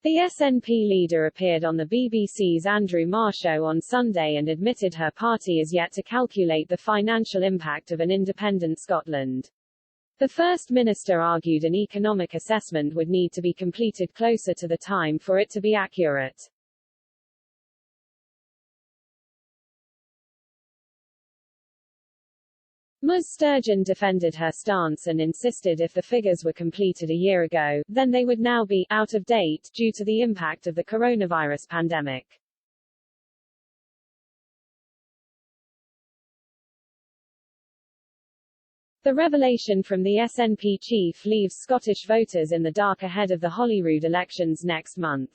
The SNP leader appeared on the BBC's Andrew Marr show on Sunday and admitted her party is yet to calculate the financial impact of an independent Scotland. The First Minister argued an economic assessment would need to be completed closer to the time for it to be accurate. Ms. Sturgeon defended her stance and insisted if the figures were completed a year ago, then they would now be out of date due to the impact of the coronavirus pandemic. The revelation from the SNP chief leaves Scottish voters in the dark ahead of the Holyrood elections next month.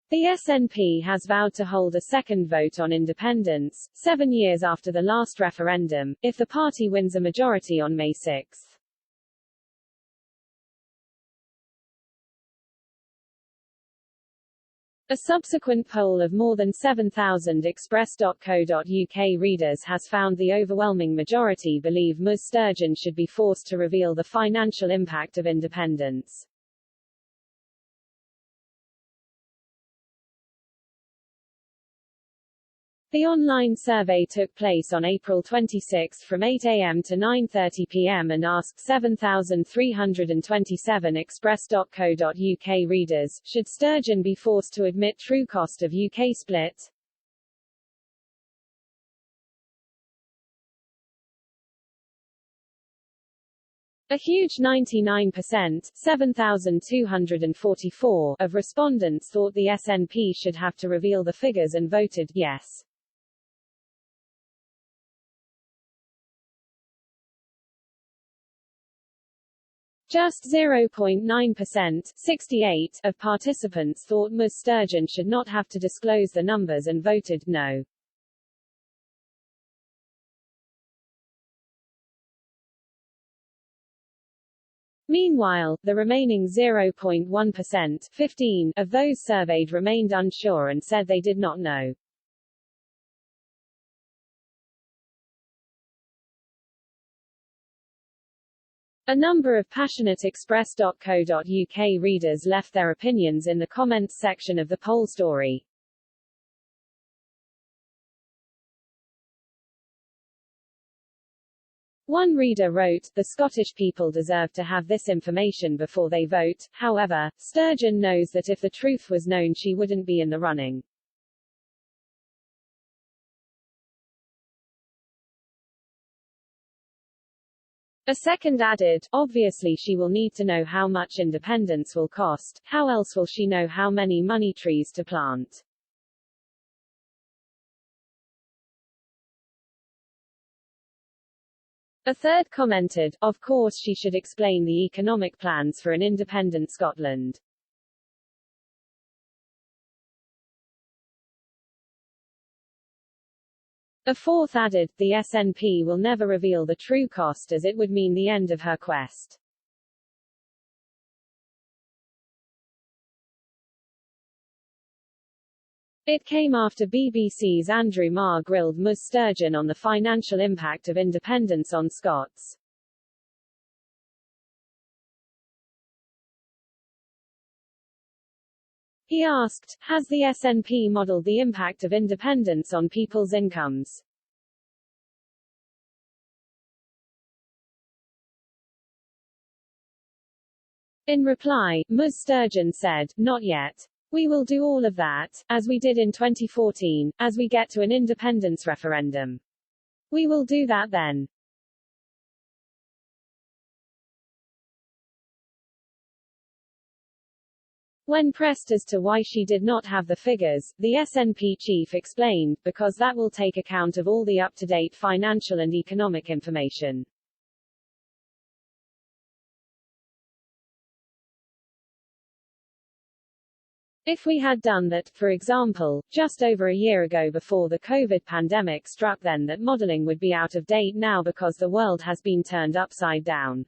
The SNP has vowed to hold a second vote on independence, 7 years after the last referendum, if the party wins a majority on May 6. A subsequent poll of more than 7,000 Express.co.uk readers has found the overwhelming majority believe Ms. Sturgeon should be forced to reveal the financial impact of independence. The online survey took place on April 26 from 8 a.m. to 9:30 p.m. and asked 7,327 Express.co.uk readers, should Sturgeon be forced to admit true cost of UK split? A huge 99%, 7,244, of respondents thought the SNP should have to reveal the figures and voted yes. Just 0.9%, 68, of participants thought Ms. Sturgeon should not have to disclose the numbers and voted no. Meanwhile, the remaining 0.1%, 15, of those surveyed remained unsure and said they did not know. A number of passionate Express.co.uk readers left their opinions in the comments section of the poll story. One reader wrote, "The Scottish people deserve to have this information before they vote. However, Sturgeon knows that if the truth was known she wouldn't be in the running." A second added, "Obviously she will need to know how much independence will cost, how else will she know how many money trees to plant?" A third commented, "Of course she should explain the economic plans for an independent Scotland." A fourth added, "The SNP will never reveal the true cost as it would mean the end of her quest." It came after BBC's Andrew Marr grilled Ms. Sturgeon on the financial impact of independence on Scots. He asked, "Has the SNP modelled the impact of independence on people's incomes?" In reply, Ms. Sturgeon said, "Not yet. We will do all of that, as we did in 2014, as we get to an independence referendum. We will do that then." When pressed as to why she did not have the figures, the SNP chief explained, "Because that will take account of all the up-to-date financial and economic information." If we had done that, for example, just over a year ago before the COVID pandemic struck, then that modelling would be out of date now because the world has been turned upside down.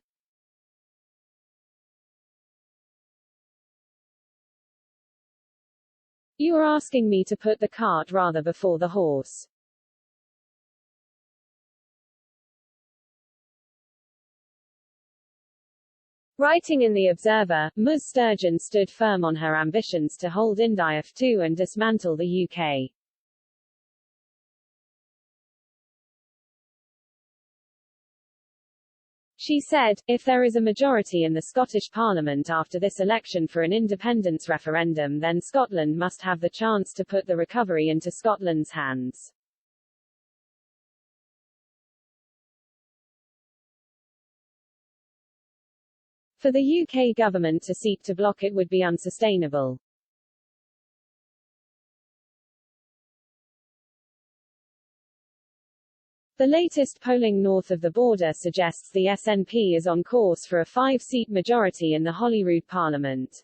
You are asking me to put the cart rather before the horse. Writing in The Observer, Ms. Sturgeon stood firm on her ambitions to hold INDIAF 2 and dismantle the UK. She said, "If there is a majority in the Scottish Parliament after this election for an independence referendum, then Scotland must have the chance to put the recovery into Scotland's hands." For the UK government to seek to block it would be unsustainable. The latest polling north of the border suggests the SNP is on course for a 5-seat majority in the Holyrood Parliament.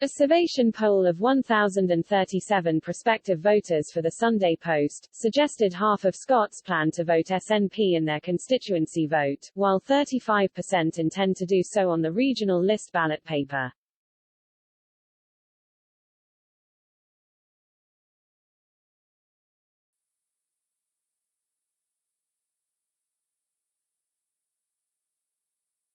A surveyation poll of 1,037 prospective voters for the Sunday Post suggested half of Scots plan to vote SNP in their constituency vote, while 35% intend to do so on the regional list ballot paper.